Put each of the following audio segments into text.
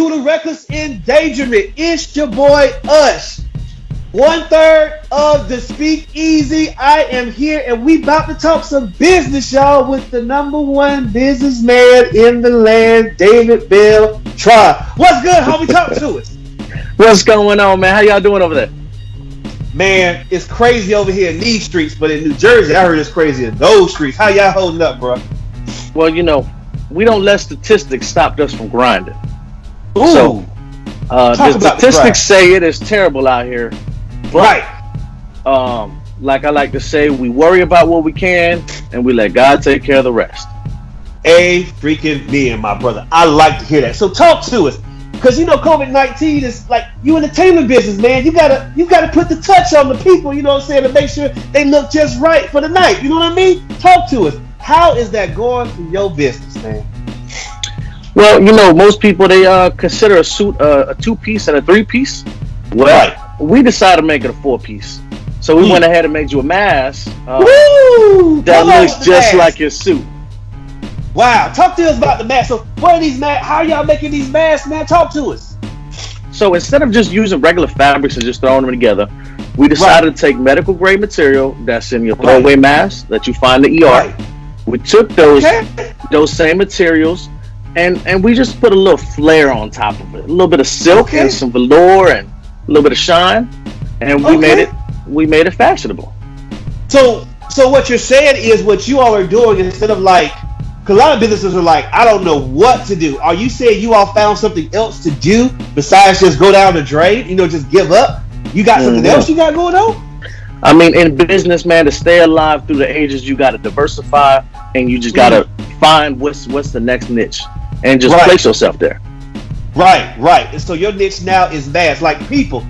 to the Reckless Endangerment. It's your boy Ush. 1/3 of the Speakeasy. I am here and we about to talk some business, y'all, with the number one businessman in the land, Dayron Beltran. What's good, homie? Talk to us. What's going on, man? How y'all doing over there? Man, it's crazy over here in these streets, but in New Jersey, I heard it's crazy in those streets. How y'all holding up, bro? Well, you know, we don't let statistics stop us from grinding. Ooh. So, the statistics say it is terrible out here. But, right. Like I like to say, we worry about what we can, and we let God take care of the rest. A freaking man, my brother. I like to hear that. So talk to us. Because you know COVID-19 is like you entertainment business, man. You gotta put the touch on the people, you know what I'm saying, to make sure they look just right for the night. You know what I mean? Talk to us. How is that going for your business, man? Well, you know, most people they consider a suit a 2-piece and a 3-piece. Well, we decided to make it a 4-piece. So we went ahead and made you a mask that looks just like your suit. Wow, talk to us about the masks. So what are these masks? How are y'all making these masks, man? Talk to us. So instead of just using regular fabrics and just throwing them together, we decided to take medical grade material that's in your throwaway mask that you find in the ER. Right. We took those same materials and we just put a little flair on top of it. A little bit of silk and some velour and a little bit of shine. And we made it fashionable. So what you're saying is what you all are doing instead of like, because a lot of businesses are like, I don't know what to do. Are you saying you all found something else to do besides just go down the drain? You know, just give up? You got something else you got going on? I mean, in business, man, to stay alive through the ages, you got to diversify and you just got to find what's the next niche and just place yourself there. Right. And so your niche now is masks. Like people,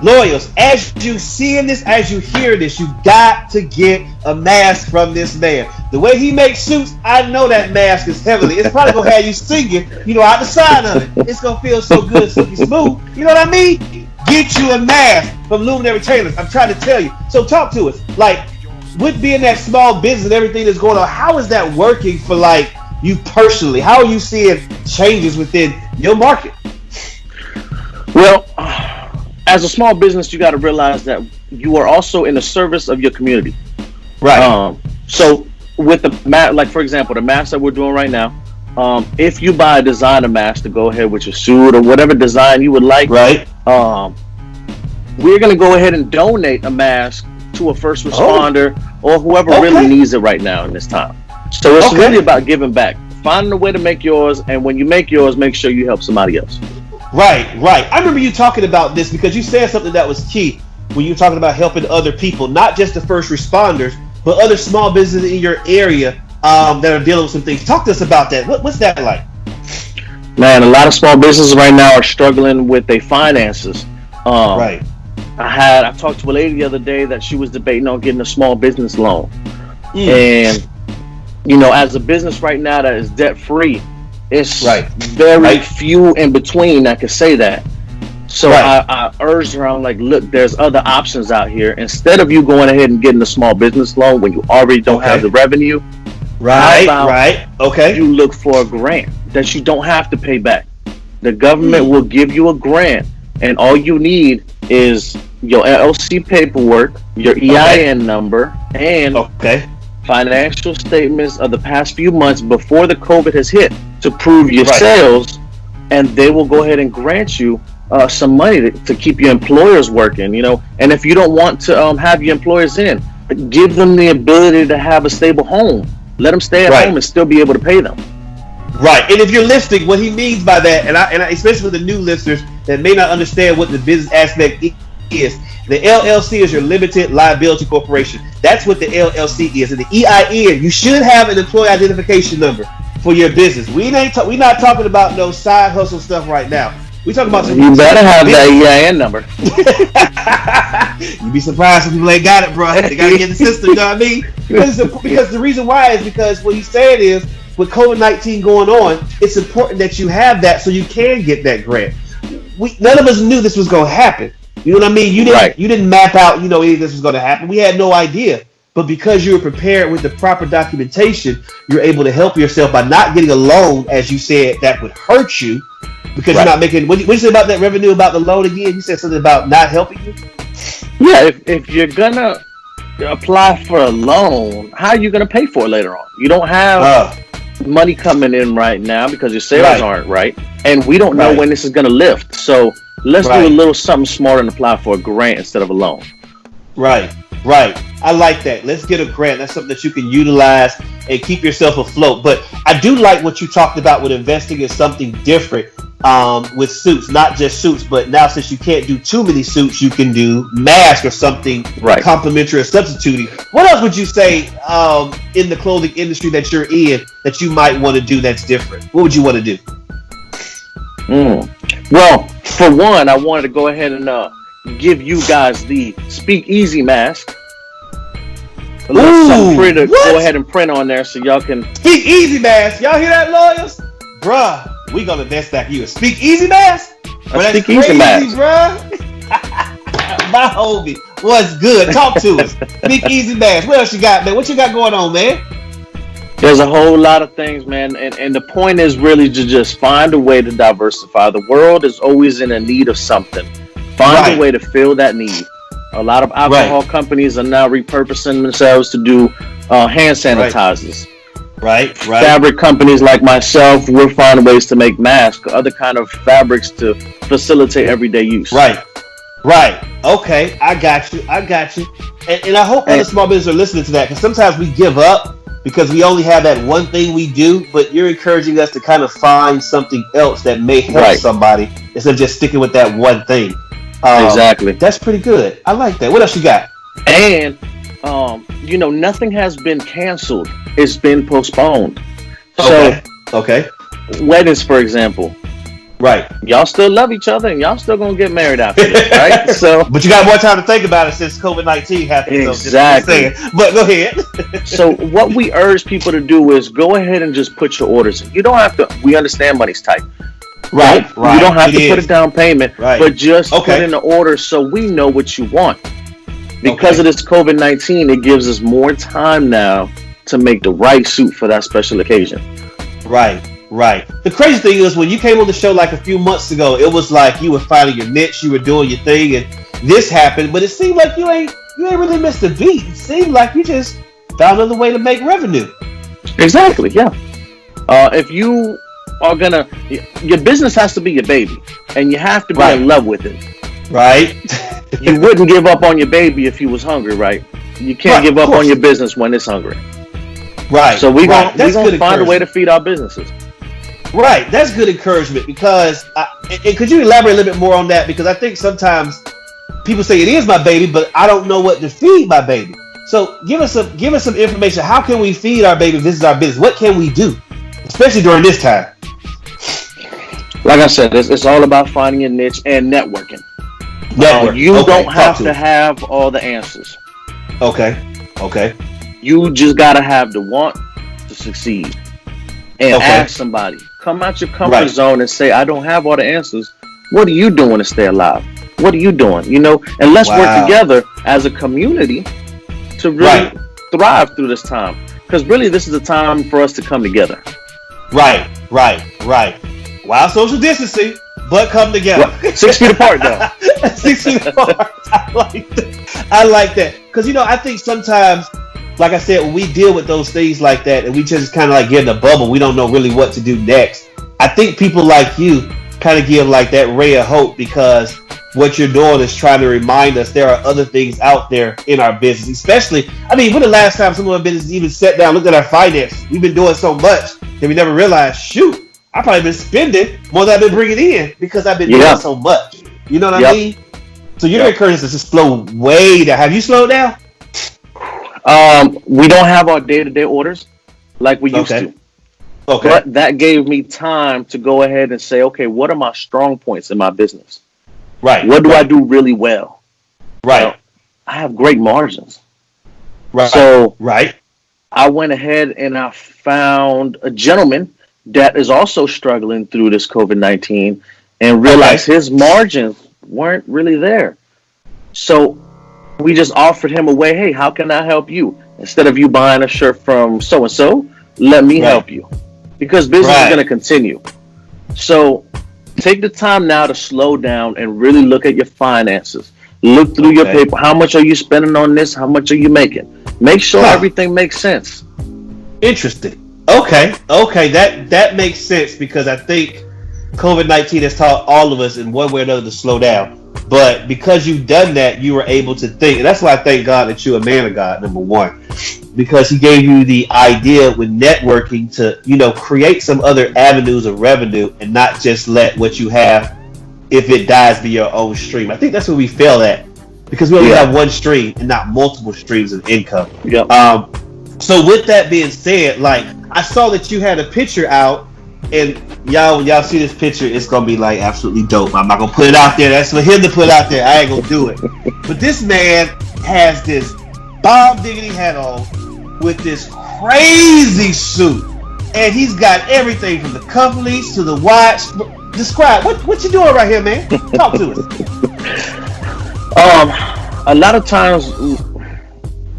loyals, as you seeing this, as you hear this, you got to get a mask from this man. The way he makes suits, I know that mask is heavenly. It's probably gonna have you singing, you know, out the side of it. It's gonna feel so good, silky smooth. You know what I mean? Get you a mask from Luminary Tailors. I'm trying to tell you. So talk to us. Like, with being that small business and everything that's going on, how is that working for like you personally? How are you seeing changes within your market? Well, as a small business, you got to realize that you are also in the service of your community. Right. So with the mask, like for example, the mask that we're doing right now, if you buy a designer mask to go ahead with your suit or whatever design you would like, we're going to go ahead and donate a mask to a first responder or whoever really needs it right now in this time. So it's really about giving back, finding a way to make yours, and when you make yours, make sure you help somebody else. Right. I remember you talking about this because you said something that was key when you were talking about helping other people, not just the first responders, but other small businesses in your area that are dealing with some things. Talk to us about that. What's that like? Man, a lot of small businesses right now are struggling with their finances. Right. I talked to a lady the other day that she was debating on getting a small business loan. And, you know, as a business right now that is debt free, it's very few in between that can say that. So I urged her, I'm like, look, there's other options out here. Instead of you going ahead and getting a small business loan when you already don't have the revenue, you look for a grant that you don't have to pay back. The government will give you a grant, and all you need is your LLC paperwork, your EIN number, and financial statements of the past few months before the COVID has hit to prove your sales, and they will go ahead and grant you some money to keep your employers working, you know. And if you don't want to have your employers in, give them the ability to have a stable home. Let them stay at home and still be able to pay them. Right. And if you're listening, what he means by that, and I especially for the new listeners that may not understand what the business aspect is, the LLC is your limited liability corporation. That's what the LLC is. And the EIN, you should have an employee identification number for your business. We not talking about no side hustle stuff right now. We talking about some. You better have that EIN number. You'd be surprised if people ain't got it, bro. They gotta get the system. You know what I mean? Because the reason why is because what he's saying is with COVID-19 going on, it's important that you have that so you can get that grant. None of us knew this was going to happen. You know what I mean? You didn't map out, you know, any of this was going to happen. We had no idea. But because you were prepared with the proper documentation, you're able to help yourself by not getting a loan, as you said, that would hurt you. because you're not making. What you say about that revenue about the loan again? You said something about not helping you. Yeah, if you're gonna apply for a loan, how are you gonna pay for it later on? You don't have money coming in right now because your sales aren't right, and we don't know when this is gonna lift. So let's do a little something smarter and apply for a grant instead of a loan. Right. I like that. Let's get a grant. That's something that you can utilize and keep yourself afloat. But I do like what you talked about with investing in something different with suits, not just suits, but now since you can't do too many suits, you can do masks or something complementary or substituting. What else would you say in the clothing industry that you're in that you might want to do that's different? What would you want to do? Well, for one, I wanted to go ahead and give you guys the Speak Easy mask. A little something free to go ahead and print on there so y'all can Speak Easy mask. Y'all hear that, lawyers? Bruh, we gonna invest that you a Speak Easy mask? Speak Easy mask, bruh. My homie, what's good? Talk to us. Speak Easy mask. What else you got, man? What you got going on, man? There's a whole lot of things, man, and the point is really to just find a way to diversify. The world is always in a need of something. Find a way to fill that need. A lot of alcohol companies are now repurposing themselves to do hand sanitizers. Right. Fabric companies like myself, we're finding ways to make masks, other kind of fabrics to facilitate everyday use. Right. Okay, I got you. And I hope other small businesses are listening to that, because sometimes we give up because we only have that one thing we do, but you're encouraging us to kind of find something else that may help somebody instead of just sticking with that one thing. Exactly. That's pretty good. I like that. What else you got? And nothing has been canceled. It's been postponed. Okay. Weddings, for example. Right. Y'all still love each other, and y'all still gonna get married after this, right? So, but you got more time to think about it since COVID-19 happened. Exactly. So but go ahead. So what we urge people to do is go ahead and just put your orders in. You don't have to. We understand money's tight. Right. You don't have to put a down payment, but just put in the order so we know what you want. Because of this COVID-19, it gives us more time now to make the right suit for that special occasion. Right. The crazy thing is, when you came on the show like a few months ago, it was like you were finding your niche, you were doing your thing, and this happened. But it seemed like you ain't really missed a beat. It seemed like you just found another way to make revenue. Exactly. Yeah. If you are gonna, your business has to be your baby, and you have to be in love with it. Right. You wouldn't give up on your baby if you was hungry, right? You can't give up on your business when it's hungry. Right. So we're gonna find a way to feed our businesses. Right. That's good encouragement, because and could you elaborate a little bit more on that? Because I think sometimes people say it is my baby, but I don't know what to feed my baby. So give us some information. How can we feed our baby if this is our business? What can we do, especially during this time? Like I said, it's all about finding a niche and networking. You don't have to have all the answers. Okay. You just gotta have the want to succeed, and ask somebody. Come out your comfort zone and say, "I don't have all the answers. What are you doing to stay alive? What are you doing? And let's work together as a community to really thrive through this time. Because really, this is the time for us to come together. Right. While social distancing, but come together. 6 feet apart, though. 6 feet apart. I like that. Because, I think sometimes, like I said, when we deal with those things like that and we just kind of like get in a bubble, we don't know really what to do next. I think people like you kind of give like that ray of hope, because what you're doing is trying to remind us there are other things out there in our business. Especially, when the last time some of our businesses even sat down, looked at our finances? We've been doing so much that we never realized, shoot, I've probably been spending more than I've been bringing in because I've been doing so much. You know what I mean? So you're encouraging us to slow way down. Have you slowed down? We don't have our day-to-day orders like we used to. Okay. But that gave me time to go ahead and say, okay, what are my strong points in my business? Right. What do I do really well? Right. I have great margins. Right. So I went ahead and I found a gentleman that is also struggling through this COVID-19 and realized his margins weren't really there. So we just offered him a way. Hey, how can I help you? Instead of you buying a shirt from so-and-so, let me help you. Because business is going to continue. So take the time now to slow down and really look at your finances. Look through your paper. How much are you spending on this? How much are you making? Make sure everything makes sense. Interesting. Okay. That makes sense because I think COVID-19 has taught all of us in one way or another to slow down. But because you've done that, you were able to think. And that's why I thank God that you're a man of God, number one. Because he gave you the idea with networking to, create some other avenues of revenue and not just let what you have, if it dies, be your own stream. I think that's where we fail at. Because we only have one stream and not multiple streams of income. Yep. So with that being said, like, I saw that you had a picture out, and when y'all see this picture, it's gonna be like absolutely dope. I'm not gonna put it out there. That's for him to put out there. I ain't gonna do it. But this man has this bomb diggity hat on with this crazy suit, and he's got everything from the cufflinks to the watch. Describe what you doing right here, man. Talk to us. A lot of times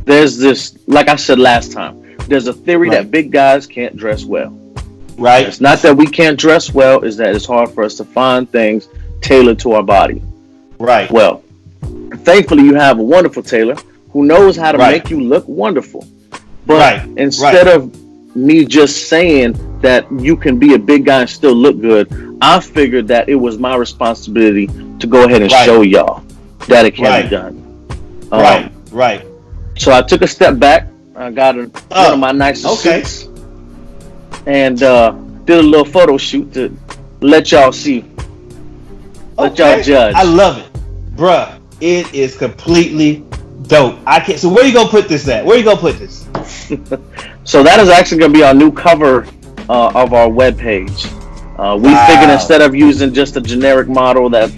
there's this, like I said last time, there's a theory that big guys can't dress well. Right. It's not that we can't dress well, it's that it's hard for us to find things tailored to our body. Right. Well, thankfully you have a wonderful tailor who knows how to make you look wonderful. But instead of me just saying that you can be a big guy and still look good, I figured that it was my responsibility to go ahead and show y'all that it can be done. Right. So I took a step back. I got one of my nicest suits and did a little photo shoot to let y'all see. Let y'all judge. I love it. Bruh, it is completely dope. I can't. So where you gonna put this at? Where you gonna put this? So that is actually gonna be our new cover of our webpage. We figured instead of using just a generic model that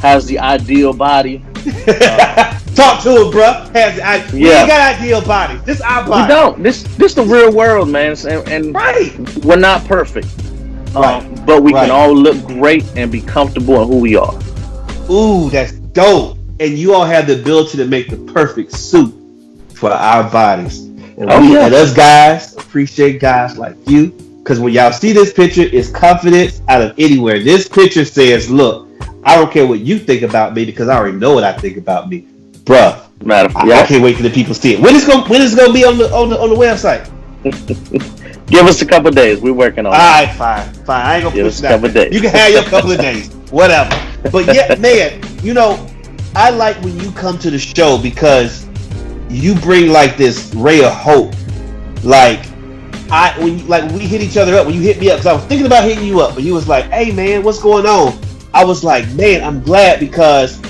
has the ideal body. Talk to him, bruh. We ain't got ideal bodies. This our body. We don't. This the real world, man. And we're not perfect. But we can all look great and be comfortable in who we are. Ooh, that's dope. And you all have the ability to make the perfect suit for our bodies. And and us guys appreciate guys like you. Because when y'all see this picture, it's confidence out of anywhere. This picture says, look, I don't care what you think about me because I already know what I think about me. Bruh. I can't wait for the people to see it. When is it gonna be on the website? Give us a couple of days. We're working on it. Alright, fine. I ain't gonna push that. You can have your couple of days. Whatever. But man, I like when you come to the show because you bring like this ray of hope. When we hit each other up, when you hit me up, because I was thinking about hitting you up, but you was like, hey man, what's going on? I was like, man, I'm glad because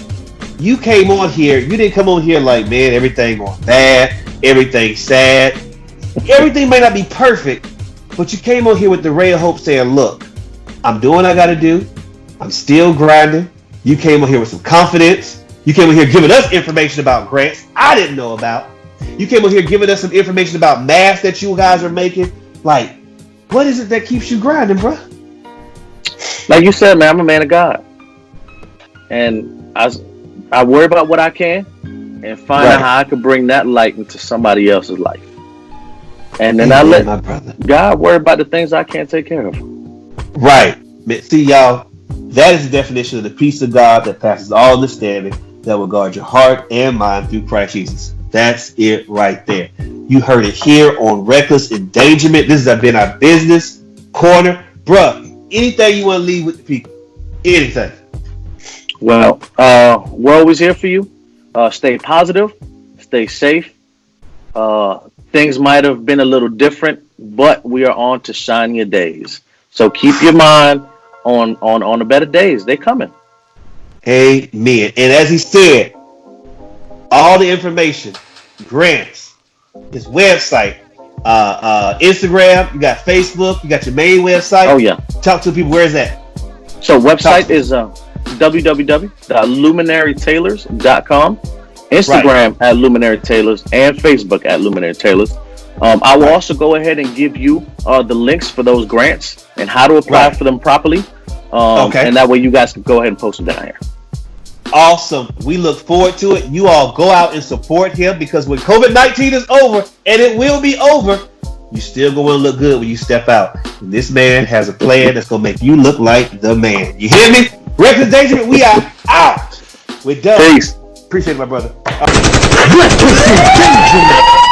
you came on here. You didn't come on here like, man, everything going bad, everything sad. Everything may not be perfect, but you came on here with the ray of hope saying, look, I'm doing what I got to do. I'm still grinding. You came on here with some confidence. You came on here giving us information about grants I didn't know about. You came on here giving us some information about masks that you guys are making. Like, what is it that keeps you grinding, bro? Like you said, man, I'm a man of God. And I worry about what I can and find out how I can bring that light into somebody else's life. And then I let God worry about the things I can't take care of. Right. See, y'all, that is the definition of the peace of God that passes all understanding, that will guard your heart and mind through Christ Jesus. That's it right there. You heard it here on Reckless Endangerment. This has been our business corner. Bruh, anything you want to leave with the people? Anything. Well, we're always here for you. Stay positive. Stay safe. Things might have been a little different, but we are on to shinier days. So keep your mind on the better days. They're coming. Amen. And as he said, all the information, grants, his website, Instagram, you got Facebook, you got your main website. Oh, yeah. Talk to people. Where is that? So website is www.luminarytailors.com, Instagram at Luminary Tailors, and Facebook at Luminary Tailors. I will also go ahead and give you the links for those grants and how to apply for them properly. And that way you guys can go ahead and post them down here. Awesome. We look forward to it. You all go out and support him because when COVID-19 is over, and it will be over, you still going to look good when you step out. And this man has a plan that's going to make you look like the man. You hear me? Endangerment, we are out. We're done. Peace. Appreciate it, my brother. Endangerment.